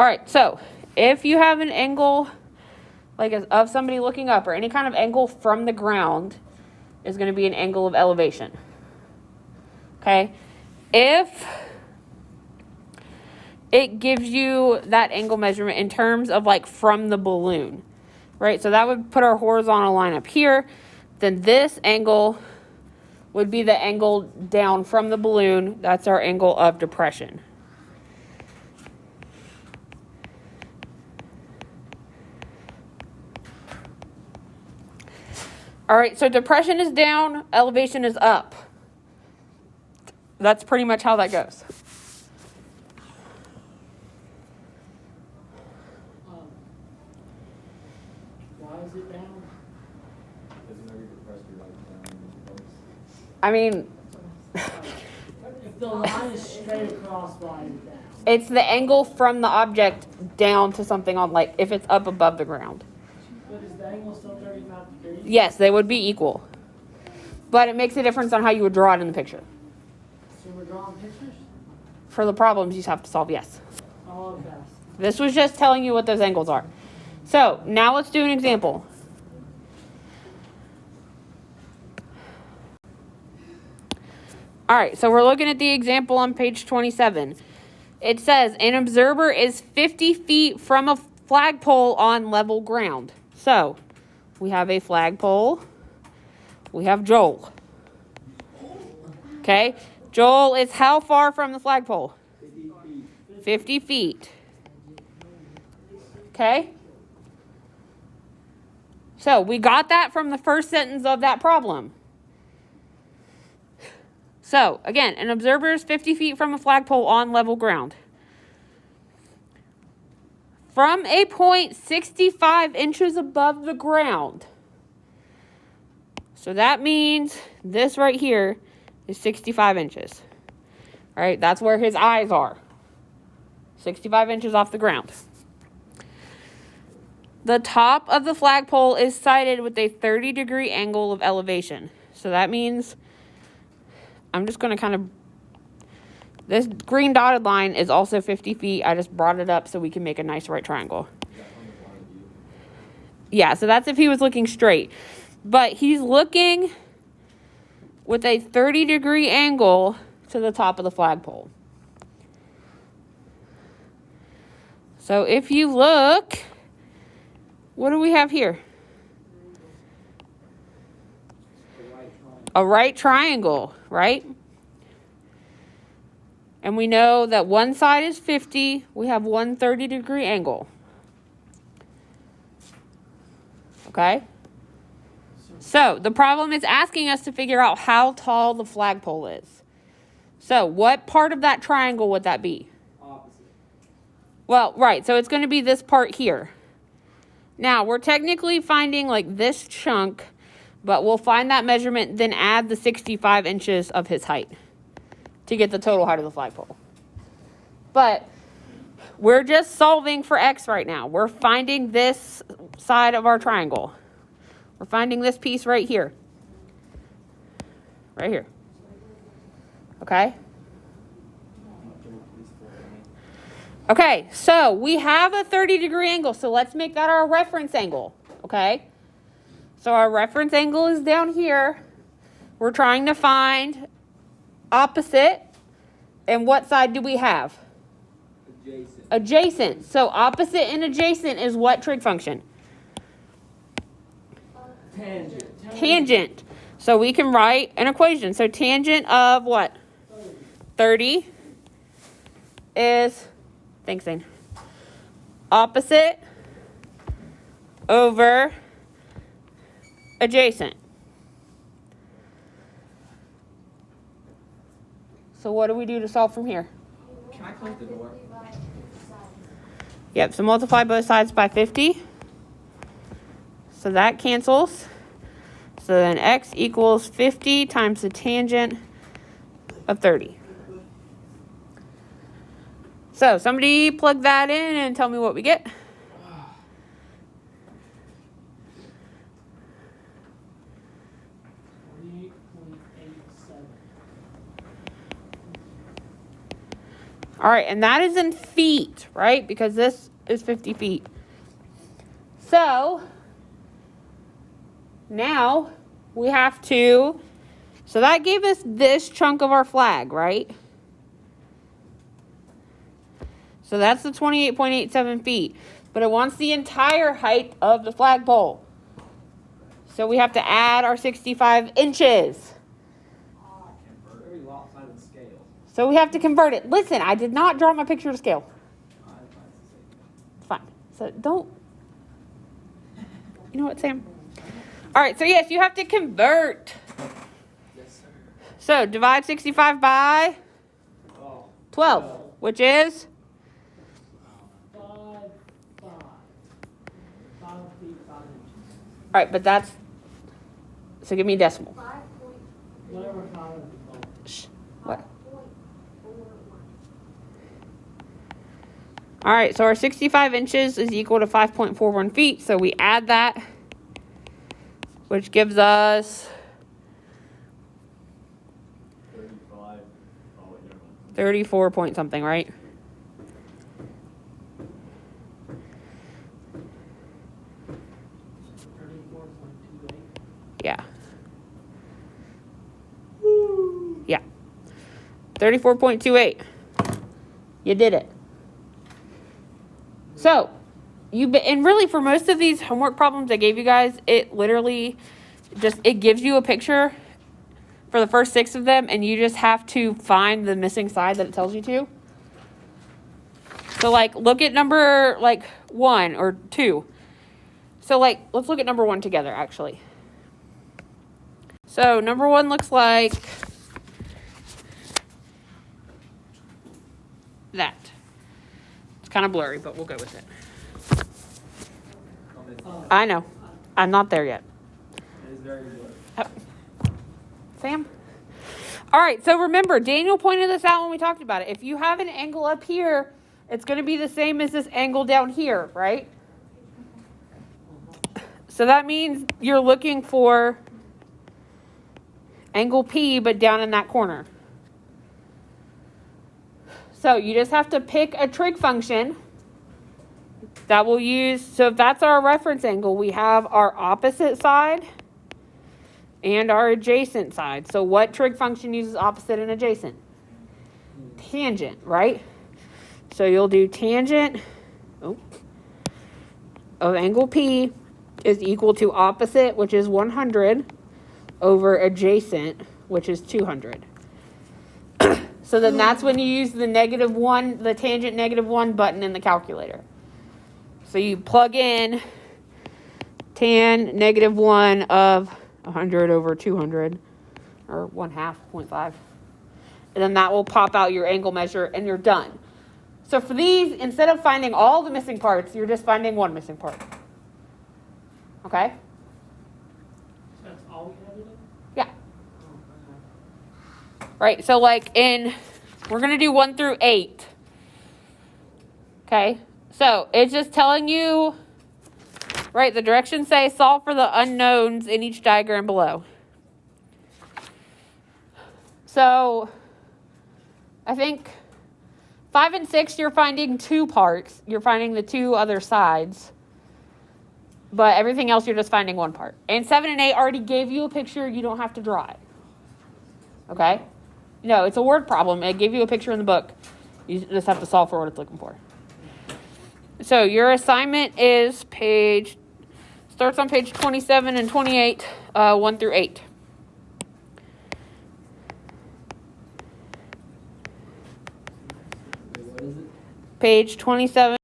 All right, so if you have an angle like of somebody looking up, or any kind of angle from the ground, is going to be an angle of elevation. Okay? If it gives you that angle measurement in terms of like from the balloon, right? So that would put our horizontal line up here. Then this angle would be the angle down from the balloon. That's our angle of depression. All right, so depression is down, elevation is up. That's pretty much how that goes. Why is it down? I mean, If the line is straight across, why is it down? it's the angle from the object down to something on, like, if it's up above the ground. But is the angle still 35 degrees? Yes, they would be equal. But it makes a difference on how you would draw it in the picture. So we're drawing pictures? For the problems you have to solve, yes. Oh, okay. This was just telling you what those angles are. So, now let's do an example. All right, so we're looking at the example on page 27. It says, an observer is 50 feet from a flagpole on level ground. So, we have a flagpole. We have Joel. Okay, Joel is how far from the flagpole? 50 feet. Okay? So, we got that from the first sentence of that problem. So, again, an observer is 50 feet from a flagpole on level ground. From a point 65 inches above the ground. So that means this right here is 65 inches. All right, that's where his eyes are. 65 inches off the ground. The top of the flagpole is sighted with a 30-degree angle of elevation. So that means, I'm just going to kind of, this green dotted line is also 50 feet. I just brought it up so we can make a nice right triangle. Yeah, so that's if he was looking straight. But he's looking with a 30-degree angle to the top of the flagpole. So if you look, what do we have here? A right triangle, right? And we know that one side is 50. We have one 30-degree angle. Okay? So the problem is asking us to figure out how tall the flagpole is. So what part of that triangle would that be? Opposite. Well, right. So it's going to be this part here. Now, we're technically finding like this chunk, but we'll find that measurement, then add the 65 inches of his height to get the total height of the flagpole. But we're just solving for x right now. We're finding this side of our triangle. We're finding this piece right here. Right here. Okay? Okay, so we have a 30-degree angle, so let's make that our reference angle. Okay? So our reference angle is down here. We're trying to find opposite. And what side do we have? Adjacent. Adjacent. So opposite and adjacent is what trig function? Tangent. Tangent. So we can write an equation. So tangent of what? 30 is, thanks, Zane, opposite over adjacent. So what do we do to solve from here? Can I close the door? Yep, so multiply both sides by 50. So that cancels. So then x equals 50 times the tangent of 30. So somebody plug that in and tell me what we get. All right, and that is in feet, right? Because this is 50 feet. So now we have to, so that gave us this chunk of our flag, right? So that's the 28.87 feet. But it wants the entire height of the flagpole. So we have to add our 65 inches. Very lopsided scale. So we have to convert it. Listen, I did not draw my picture to scale. It's fine. So don't. You know what, Sam? All right, so yes, you have to convert. Yes, sir. So divide 65 by 12, which is 5, 5. 5 feet, 5 inches. all right, but that's so give me a decimal. Whatever 5 is. Shh. What? All right, so our 65 inches is equal to 5.41 feet. So we add that, which gives us 35. 34 point something, right? Yeah. Yeah. 34.28. You did it. So, and really for most of these homework problems I gave you guys, it literally it gives you a picture for the first 6 of them, and you just have to find the missing side that it tells you to. So, like, look at number, 1 or 2. So, let's look at number 1 together, actually. So, number 1 looks like that. It's kind of blurry, but we'll go with it. I know. I'm not there yet. It is very good. Sam? All right, so remember, Daniel pointed this out when we talked about it. If you have an angle up here, it's going to be the same as this angle down here, right? So that means you're looking for angle P, but down in that corner. So you just have to pick a trig function that we'll use. So if that's our reference angle, we have our opposite side and our adjacent side. So what trig function uses opposite and adjacent? Tangent, right? So you'll do tangent of angle P is equal to opposite, which is 100, over adjacent, which is 200. So then that's when you use the -1, the tangent -1 button in the calculator. So you plug in tan -1 of 100 over 200, or 1/2, 0.5. And then that will pop out your angle measure, and you're done. So for these, instead of finding all the missing parts, you're just finding one missing part. Okay? That's all we have to do? Yeah. Right, so we're going to do 1 through 8. Okay? So it's just telling you, right, the directions say solve for the unknowns in each diagram below. So I think 5 and 6, you're finding 2 parts. You're finding the 2 other sides. But everything else, you're just finding 1 part. And 7 and 8 already gave you a picture. You don't have to draw it. Okay? No, it's a word problem. It gave you a picture in the book. You just have to solve for what it's looking for. So your assignment is starts on page 27 and 28, 1 through 8. What is it? Page 27.